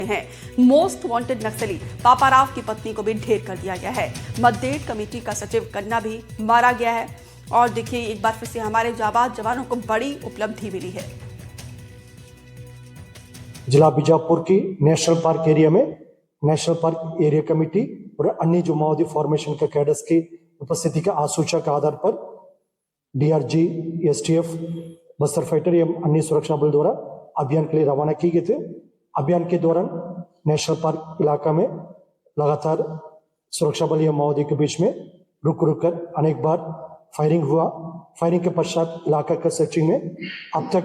हैं। Most wanted नक्सली पापाराव की पत्नी को भी ढेर कर दिया गया है। मतदेय कमेटी का सचिव कन्ना भी मारा गया है। और देखिए एक बार फिर से हमारे जाबाज जवानों को बड़ी उपलब्धि मिली है। जिला बीजापुर की नेशनल पार्क एरिया में नेशनल पार्क एरिया कमेटी और अन्य जो माओवादी फॉर्मेशन के कैडर्स की उपस्थिति के आसूचना के आधार पर डीआरजी, एसटीएफ, बस्तर फाइटर एवं अन्य सुरक्षा बल द्वारा अभियान के लिए रवाना किए गए थे। अभियान के दौरान नेशनल पार्क इलाका में लगातार सुरक्षा बल एवं माओवादी के बीच में रुक कर अनेक बार फायरिंग हुआ। फायरिंग के पश्चात इलाका के सर्चिंग में अब तक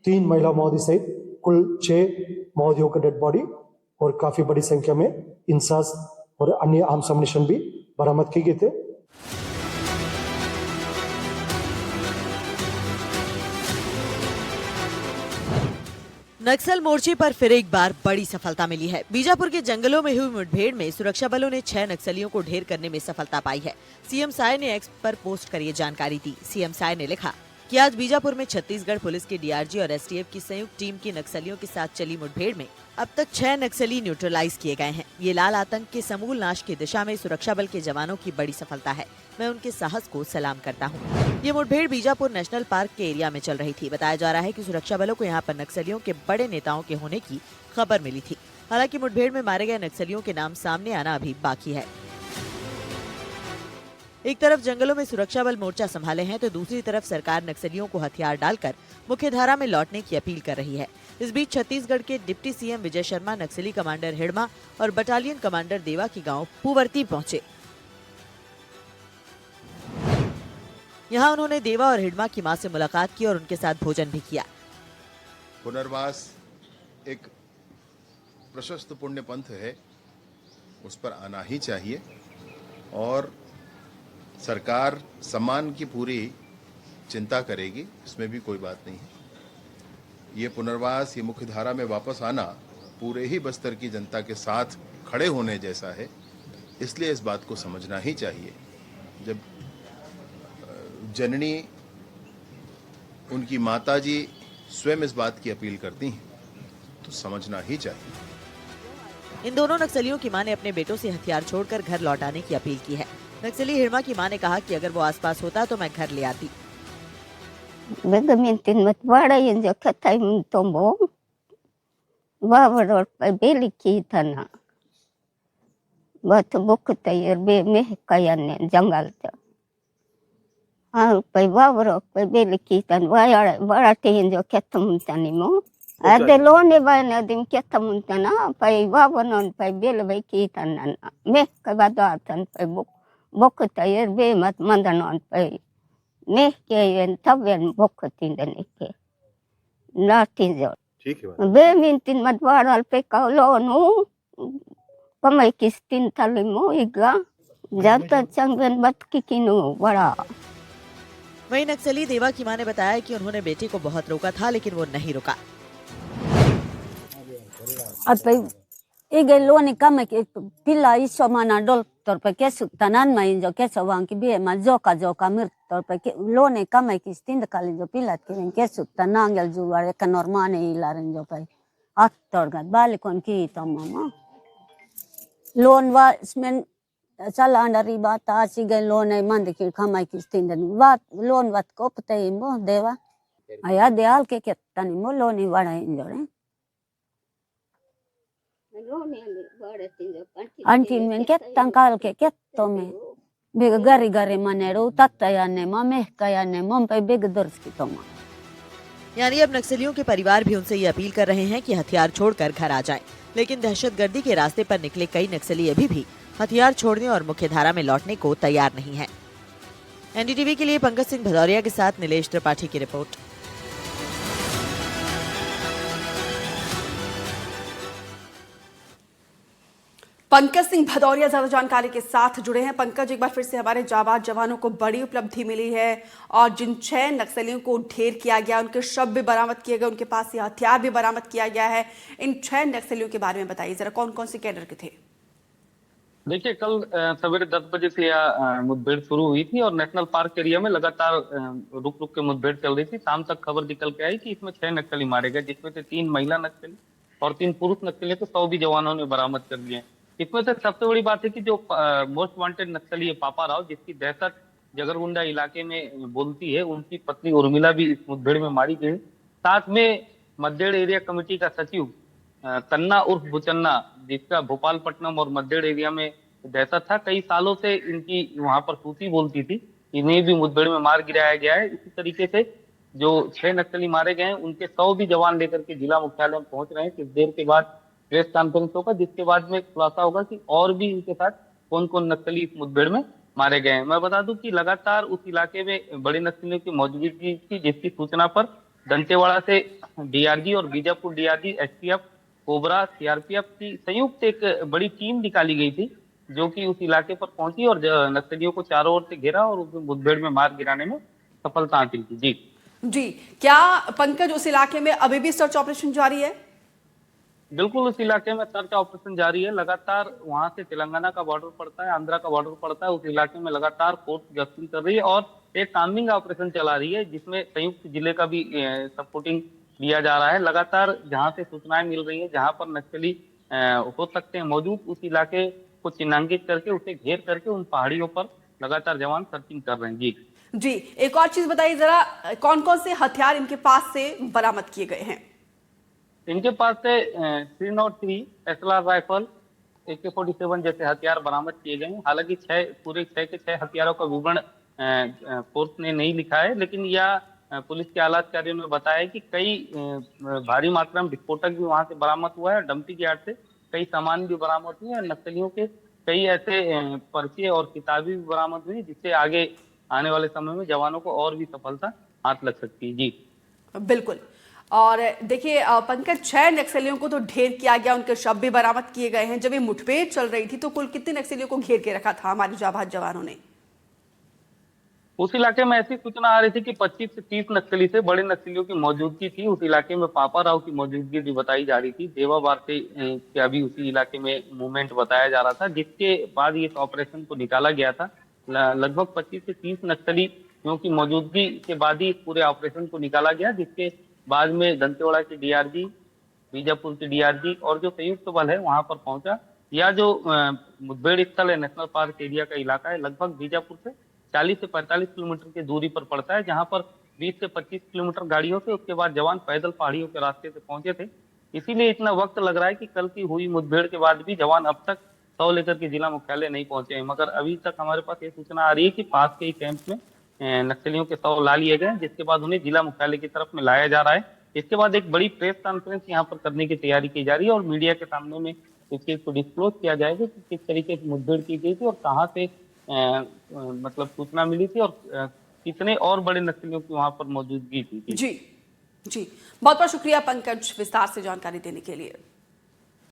3 महिला माओवादी सहित कुल 6 माओवादियों का डेड बॉडी और काफी बड़ी संख्या में इंसास और अन्य आर्म्स एम्युनिशन भी बरामद किए गए थे। नक्सल मोर्चे पर फिर एक बार बड़ी सफलता मिली है। बीजापुर के जंगलों में हुई मुठभेड़ में सुरक्षा बलों ने 6 नक्सलियों को ढेर करने में सफलता पाई है। सीएम साय ने एक्स पर पोस्ट कर ये जानकारी दी। सीएम साय ने लिखा कि आज बीजापुर में छत्तीसगढ़ पुलिस की डीआरजी और एसटीएफ की संयुक्त टीम की नक्सलियों के साथ चली मुठभेड़ में अब तक 6 नक्सली न्यूट्रलाइज किए गए हैं। ये लाल आतंक के समूल नाश की दिशा में सुरक्षा बल के जवानों की बड़ी सफलता है। मैं उनके साहस को सलाम करता हूँ। ये मुठभेड़ बीजापुर नेशनल पार्क के एरिया में चल रही थी। बताया जा रहा है कि सुरक्षा बलों को यहाँ पर नक्सलियों के बड़े नेताओं के होने की खबर मिली थी। हालांकि मुठभेड़ में मारे गए नक्सलियों के नाम सामने आना अभी बाकी है। एक तरफ जंगलों में सुरक्षा बल मोर्चा संभाले हैं तो दूसरी तरफ सरकार नक्सलियों को हथियार डालकर मुख्यधारा में लौटने की अपील कर रही है। इस बीच छत्तीसगढ़ के डिप्टी सीएम विजय शर्मा नक्सली कमांडर हिड़मा और बटालियन कमांडर देवा के गांव पुवर्ती पहुंचे। यहां उन्होंने देवा और हिड़मा की मां से मुलाकात की और उनके साथ भोजन भी किया। पुनर्वास एक प्रशस्त पुण्य पंथ है, उस पर आना ही चाहिए और सरकार सम्मान की पूरी चिंता करेगी, इसमें भी कोई बात नहीं है। ये पुनर्वास, ये मुख्य धारा में वापस आना पूरे ही बस्तर की जनता के साथ खड़े होने जैसा है, इसलिए इस बात को समझना ही चाहिए। जब जननी, उनकी माताजी स्वयं इस बात की अपील करती हैं तो समझना ही चाहिए। इन दोनों नक्सलियों की मां ने अपने बेटों से हथियार छोड़कर घर लौटाने की अपील की है। नक्सली हिड़मा की मां ने कहा कि अगर वो आसपास होता तो मैं घर ले आती। Begamitin matwara yun jo katay mong tombong. Wawaror pa beliki tana. Bato bukutay erbe meh kayan jangal ta. Al pa wawaror pa beliki tan warate yun jo katamon tanimo. Adelone ba na dim katamon tana pa wawanon pa beliki tanan. Meh kabadatan pa bukutay erbe mat mandanon pa. Nehkeyen taben bokotin denike natin jo ठीक है be mintin madwaral pe kaulonu pamay kistin talimo iga jata changben bat kikinu bड़ा। वहीं नक्सली देवा की मां ने बताया कि उन्होंने बेटे को बहुत रोका था लेकिन वो नहीं रुका। At igeloni kama pila iso mana dol torpe kesu tanan ma injo keso wang ki bie ma joka mir torpe lone kama kistinda kali jo pilat ki kesu tanangel juare ka normane ilaren jo pai attor gat bali kon ki tamama lon wa smen sala anda riba ta sige lone mande ki kama kistinda wat lon wat ko pte mo deva aya deal ke ketani mo loni wada injo re Antin men kettan kalke kettome bega gari manero tattayane mamehkayane mompe bega dorski toma। यानी अब नक्सलियों के परिवार भी उनसे ये appeal कर रहे हैं कि हथियार छोड़कर घर आ जाएं। लेकिन दहशतगर्दी के रास्ते पर निकले कई नक्सली अभी भी हथियार छोड़ने और मुख्यधारा में लौटने को तैयार नहीं है। एनडीटीवी के लिए पंकज सिंह भदौरिया के साथ नीलेश त्रिपाठी की रिपोर्ट। पंकज सिंह भदौरिया ज्यादा जानकारी के साथ जुड़े हैं। पंकज, एक बार फिर से हमारे जाबाज जवानों को बड़ी उपलब्धि मिली है और जिन 6 नक्सलियों को ढेर किया गया, उनके शव भी बरामद किए गए, उनके पास से हथियार भी बरामद किया गया है। इन 6 नक्सलियों के बारे में बताइए जरा, कौन कौन से कैडर के थे? देखिए, कल सवेरे 10 बजे से यह मुठभेड़ शुरू हुई थी और नेशनल पार्क एरिया में लगातार रुक रुक के मुठभेड़ चल रही थी। शाम तक खबर निकल के आई कि इसमें 6 नक्सली मारे गए, जिसमें से 3 महिला नक्सली और 3 पुरुष नक्सलियों को 100 भी जवानों ने बरामद कर लिए हैं। इसमें से सबसे बड़ी बात है कि जो मोस्ट वांटेड नक्सली है पापा राव, जिसकी दहशत जगरगुंडा इलाके में बोलती है, उनकी पत्नी उर्मिला भी इस मुठभेड़ में मारी गई। साथ में मद्देड़ एरिया कमेटी का सचिव तन्ना उर्फ बुचन्ना, जिसका भोपालपट्टनम और मद्देड़ एरिया में दहशत था, कई सालों से इनकी वहां पर सूची बोलती थी, इन्हें भी मुठभेड़ में मार गिराया गया है। इसी तरीके से जो 6 नक्सली मारे गए हैं, उनके 100 भी जवान लेकर के जिला मुख्यालय में पहुंच रहे हैं। कुछ देर के बाद प्रेस कॉन्फ्रेंस होगा, जिसके बाद में खुलासा होगा कि और भी इनके साथ कौन कौन नक्सली इस मुठभेड़ में मारे गए हैं। मैं बता दूं कि लगातार उस इलाके में बड़े नक्सलियों की मौजूदगी थी, जिसकी सूचना पर दंतेवाड़ा से डीआरजी और Bijapur DRG, STF, cobra, CRPF की संयुक्त एक बड़ी टीम निकाली गई थी, जो कि उस इलाके पर पहुंची और नक्सलियों को चारों ओर से घेरा और उस मुठभेड़ में मार गिराने में सफलता हासिल की। जी जी, क्या पंकज उस इलाके में अभी भी सर्च ऑपरेशन जारी है? बिल्कुल, उस इलाके में सर्च ऑपरेशन जारी है। लगातार वहां से तेलंगाना का बॉर्डर पड़ता है, आंध्रा का बॉर्डर पड़ता है, उस इलाके में लगातार फोर्स गश्ती कर रही है और एक काम्बिंग ऑपरेशन चला रही है, जिसमें संयुक्त जिले का भी सपोर्टिंग दिया जा रहा है। लगातार जहां से सूचनाएं मिल रही है, जहां पर नक्सली हो सकते हैं मौजूद, उस इलाके को चिन्हांकित करके उसे घेर करके उन पहाड़ियों पर लगातार जवान सर्चिंग कर रहे हैं। जी जी, एक और चीज बताइए जरा, कौन कौन से हथियार इनके पास से बरामद किए गए हैं? इनके पास से 303 एसएलआर राइफल, AK-47 जैसे हथियार बरामद किए गए हैं। हालांकि पूरे 6 के 6 हथियारों का विवरण फोर्स ने नहीं लिखा है, लेकिन यह पुलिस के आला अधिकारियों ने बताया कि कई भारी मात्रा में विस्फोटक भी वहां से बरामद हुआ है। डंपिंग यार्ड से कई सामान भी बरामद हुए हैं। नक्सलियों के कई ऐसे पर्चे और किताबें भी बरामद हुई, जिससे आगे आने वाले समय में जवानों को और भी सफलता हाथ लग सकती है। जी बिल्कुल। और देखिए पंकज, 6 नक्सलियों को तो ढेर किया गया, उनके शव भी बरामद किए गए हैं। जब ये मुठभेड़ चल रही थी तो कुल कितने नक्सलियों को घेर के रखा था हमारे जाबाज जवानों ने? उस इलाके में ऐसी सूचना आ रही थी कि 25 से 30 नक्सली से बड़े नक्सलियों की मौजूदगी थी। उस इलाके में पापा राव की मौजूदगी भी बताई जा रही थी। देवाबार से क्या भी उसी इलाके में मूवमेंट बताया जा रहा था, जिसके बाद इस ऑपरेशन को निकाला गया था। लगभग 25 से 30 नक्सलियों की मौजूदगी के बाद ही इस पूरे ऑपरेशन को निकाला गया, जिसके बाद में दंतेवाड़ा की डीआरजी, बीजापुर की डीआरजी और जो संयुक्त बल है वहां पर पहुंचा। यह जो मुठभेड़ स्थल है, नेशनल पार्क एरिया का इलाका है, लगभग बीजापुर से 40 से 45 किलोमीटर की दूरी पर पड़ता है, जहां पर 20 से 25 किलोमीटर गाड़ियों से, उसके बाद जवान पैदल पहाड़ियों के रास्ते से पहुंचे थे। इसीलिए इतना वक्त लग रहा है कि कल की हुई मुठभेड़ के बाद भी जवान अब तक 100 लेकर के जिला मुख्यालय नहीं पहुंचे हैं। मगर अभी तक हमारे पास ये सूचना आ रही है कि पास के ही कैंप में नक्सलियों के 100 ला लिए गए, जिसके बाद उन्हें जिला मुख्यालय की तरफ में लाया जा रहा है। इसके बाद एक बड़ी प्रेस कॉन्फ्रेंस यहाँ पर करने की तैयारी की जा रही है और मीडिया के सामने में इस चीज को डिस्क्लोज किया जाएगा कि किस तरीके से मुठभेड़ की गई थी और कहाँ से मतलब सूचना मिली थी और कितने और बड़े नक्सलियों की वहां पर मौजूदगी थी। जी जी, बहुत बहुत शुक्रिया पंकज विस्तार से जानकारी देने के लिए।